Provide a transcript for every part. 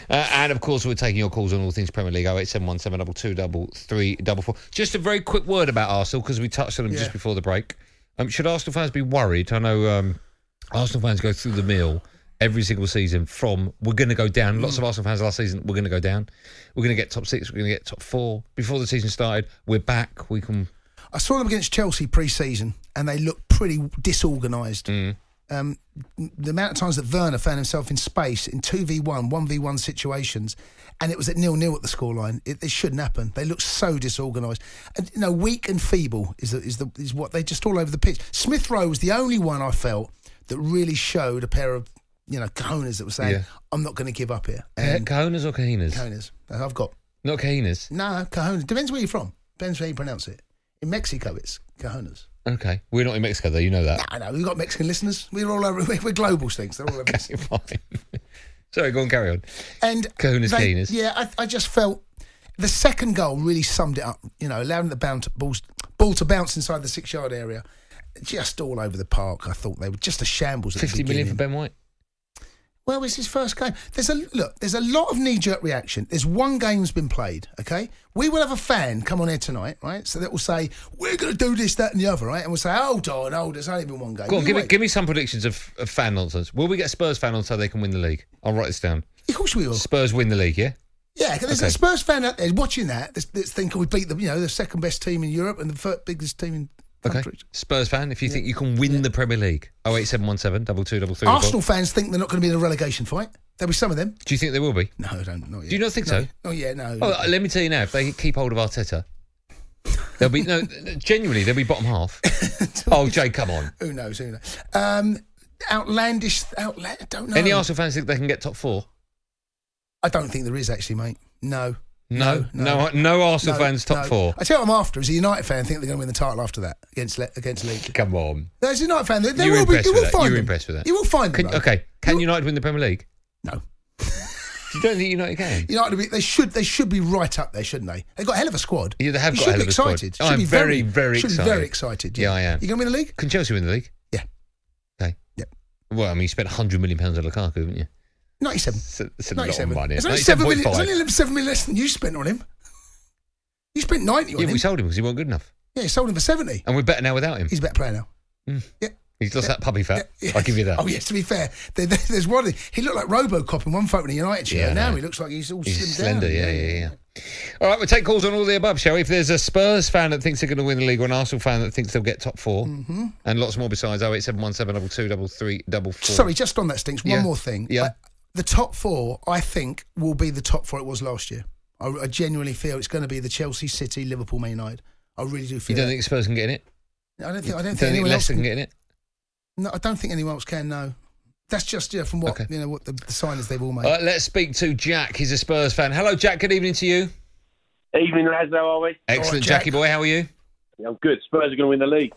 And, of course, we're taking your calls on all things Premier League, 08717 223344. Just a very quick word about Arsenal, because we touched on them just before the break. Should Arsenal fans be worried? I know Arsenal fans go through the mill every single season from we're going to go down. Lots of Arsenal fans last season, we're going to go down. We're going to get top 6, we're going to get top 4. Before the season started, we're back. We can... I saw them against Chelsea pre-season, and they looked pretty disorganised. The amount of times that Werner found himself in space in 2v1, 1v1 situations, and it was at 0-0 at the scoreline. It shouldn't happen. They look so disorganised. And, weak and feeble is what they just all over the pitch. Smith Rowe was the only one I felt that really showed a pair of, cojones that were saying, I'm not going to give up here. Cojones or cajinas? Cojones. I've got... Not cajinas? No, cojones. Depends where you're from. Depends how you pronounce it. In Mexico, it's cojones. Okay. We're not in Mexico, though. You know that. No. We've got Mexican listeners. We're all over. We're global things. They're all over. Okay, fine. Sorry, go on, carry on. And cajinas. Yeah, I just felt the second goal really summed it up. Allowing the ball to bounce inside the 6-yard area. Just all over the park. I thought they were just a shambles at the 50 million for Ben White? Well, it's his first game. There's a lot of knee-jerk reaction. There's one game's been played, okay? We will have a fan come on here tonight, right? So that will say, we're going to do this, that and the other, right? And we'll say, hold on, there's only been one game. Go on, give me some predictions of fan nonsense. Will we get a Spurs fan on so they can win the league? I'll write this down. Of course we will. Spurs win the league, yeah? Yeah, because there's a Spurs fan out there watching that that's thinking we beat the second best team in Europe and the third biggest team in... Okay. Spurs fan, if you think you can win the Premier League, 08717 2233. Arsenal fans think they're not going to be in a relegation fight. There'll be some of them. Do you think they will be? No, I don't. Not yet. Do you not think so? Oh yeah, no. Oh, let me tell you now, if they keep hold of Arteta, they'll be genuinely they'll be bottom half. Oh, Jay, come on. Who knows? Outlandish. I don't know. Any Arsenal fans think they can get top 4? I don't think there is actually, mate. No. No Arsenal fans top 4. I tell you what I'm after is a United fan think they're going to win the title after that against Leeds. Come on. There's a United fan. You were impressed with that. You will find them. Okay. Can United win the Premier League? No. You don't think United can? United, they should be right up there, shouldn't they? They've got a hell of a squad. Yeah, they have got a hell of a squad. I'm very, very excited. Should be very excited. Yeah, I am. You going to win the league? Can Chelsea win the league? Yeah. Okay. Yep. Well, I mean, you spent £100 million on Lukaku, haven't you? 97. It's a lot of money. It's only 7 million less than you spent on him. You spent 90 on him. Yeah, we sold him because he wasn't good enough. Yeah, you sold him for 70. And we're better now without him. He's a better player now. Yeah. He's lost that puppy fat. Yeah. I'll give you that. Oh, yes, to be fair. There's one. He looked like Robocop in one photo in a United shirt. Now he looks like he's all slimmed slender, down. Yeah. All right, we'll take calls on all the above, shall we? If there's a Spurs fan that thinks they're going to win the league or an Arsenal fan that thinks they'll get top 4, and lots more besides, 08717 223344. Sorry, just on that, Stinks, one more thing. Yeah. The top 4, I think, will be the top 4 it was last year. I genuinely feel it's going to be the Chelsea, City, Liverpool, Man United. I really do feel You don't think Spurs can get in it? I don't think anyone else can get in it? No, I don't think anyone else can, no. That's just from what what the signings they've all made. Let's speak to Jack. He's a Spurs fan. Hello, Jack. Good evening to you. Evening, lads. How are we? Excellent, Jackie boy. How are you? Yeah, I'm good. Spurs are going to win the league.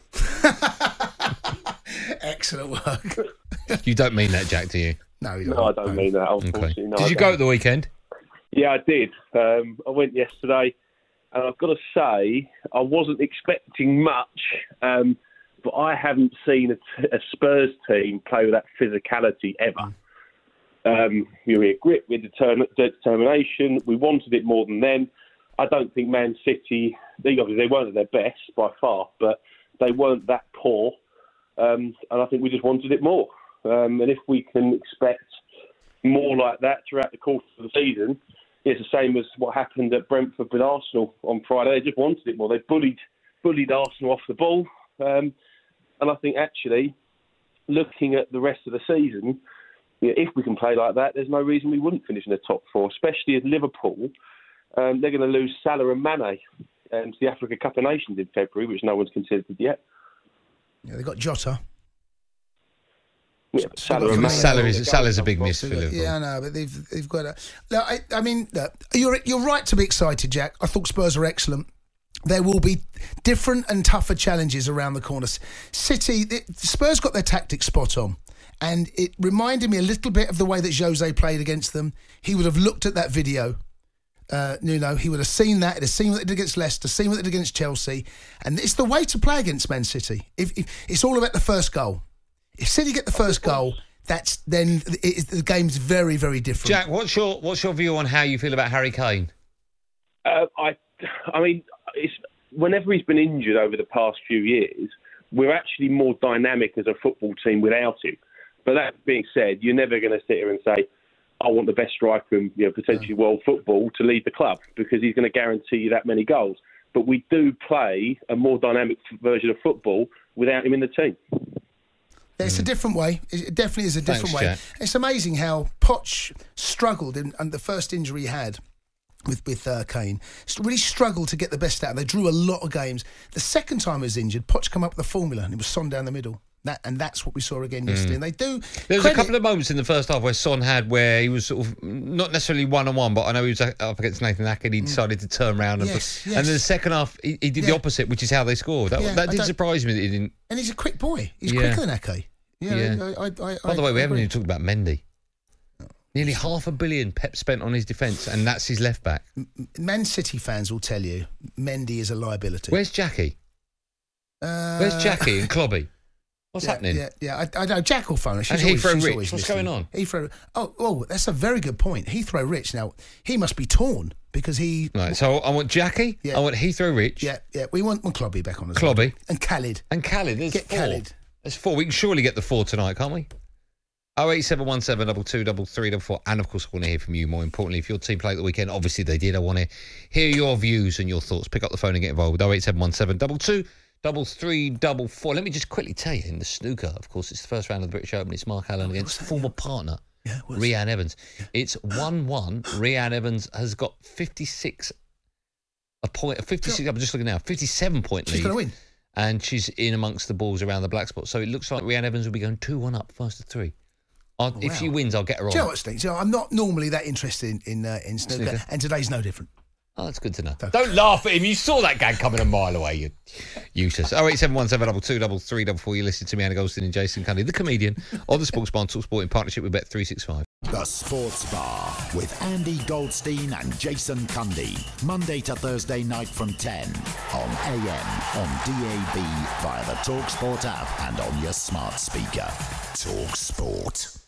Excellent work. You don't mean that, Jack, do you? No, I don't mean that, unfortunately. Okay. No, did you go at the weekend? Yeah, I did. I went yesterday, and I've got to say, I wasn't expecting much, but I haven't seen a Spurs team play with that physicality ever. We had grit, we had determination. We wanted it more than them. I don't think Man City, they weren't at their best by far, but they weren't that poor. And I think we just wanted it more. And if we can expect more like that throughout the course of the season, it's the same as what happened at Brentford with Arsenal on Friday. They just wanted it more. They bullied Arsenal off the ball. And I think actually, looking at the rest of the season, if we can play like that, there's no reason we wouldn't finish in the top 4, especially as Liverpool. They're going to lose Salah and Mane to the Africa Cup of Nations in February, which no one's considered yet. Yeah, they got Jota. Yeah, Salah's a big miss for Liverpool. Yeah, I know, but they've got a... Look, I mean, look, you're right to be excited, Jack. I thought Spurs are excellent. There will be different and tougher challenges around the corner. Spurs got their tactics spot on, and it reminded me a little bit of the way that Jose played against them. He would have looked at that video. He would have seen that. He'd have seen what they did against Leicester, seen what they did against Chelsea, and it's the way to play against Man City. If it's all about the first goal. If City get the first goal, the game's very, very different. Jack, what's your view on how you feel about Harry Kane? I mean, whenever he's been injured over the past few years, we're actually more dynamic as a football team without him. But that being said, you're never going to sit here and say, I want the best striker in potentially world football to lead the club, because he's going to guarantee you that many goals. But we do play a more dynamic version of football without him in the team. It's a different way. It definitely is a different way. Jack. It's amazing how Poch struggled in the first injury he had with Kane. Really struggled to get the best out. They drew a lot of games. The second time he was injured, Poch came up with a formula, and it was Son down the middle. That's what we saw again yesterday. And they do. There was a couple of moments in the first half where Son had where he was sort of not necessarily one-on-one, but I know he was up against Nathan Ake and he decided to turn around. And then the second half, he did the opposite, which is how they scored. That did surprise me that he didn't. And he's a quick boy. He's quicker than Ake. By the way, we haven't even talked about Mendy. Nearly £500 million Pep spent on his defence, and that's his left back. Man City fans will tell you Mendy is a liability. Where's Jackie? Where's Jackie and Clobby? What's happening? I know. Jack will phone us. And Heathrow Rich, what's going on? Heathrow. Oh, that's a very good point. Heathrow Rich. Now, he must be torn because he. Right, so I want Jackie. Yeah. I want Heathrow Rich. Yeah. We want Clobby back on as well. Clobby. And Khalid. There's get 4. Khalid. There's 4. We can surely get the 4 tonight, can't we? 08717 223344. And of course, I want to hear from you. More importantly, if your team played the weekend, obviously they did. I want to hear your views and your thoughts. Pick up the phone and get involved with 08717 223344. Let me just quickly tell you, in the snooker, of course, it's the first round of the British Open. It's Mark Allen against former partner Rhiannon Evans. It's 1-1. Rhiannon Evans has got 56 I'm just looking now. 57-point lead. She's going to win. And she's in amongst the balls around the black spot. So it looks like Rhiannon Evans will be going 2-1 up, first of 3. If she wins, I'll get her on. Do you know what, Steve? I'm not normally that interested in snooker, and today's no different. Oh, that's good to know. Don't laugh at him. You saw that gag coming a mile away. You useless. 08717 223344. You listen to me, Anna Goldstein and Jason Cundy, the comedian, on the Sports Bar on talkSPORT in partnership with Bet365. The Sports Bar with Andy Goldstein and Jason Cundy. Monday to Thursday night from 10 on AM, on DAB, via the talkSPORT app and on your smart speaker. talkSPORT.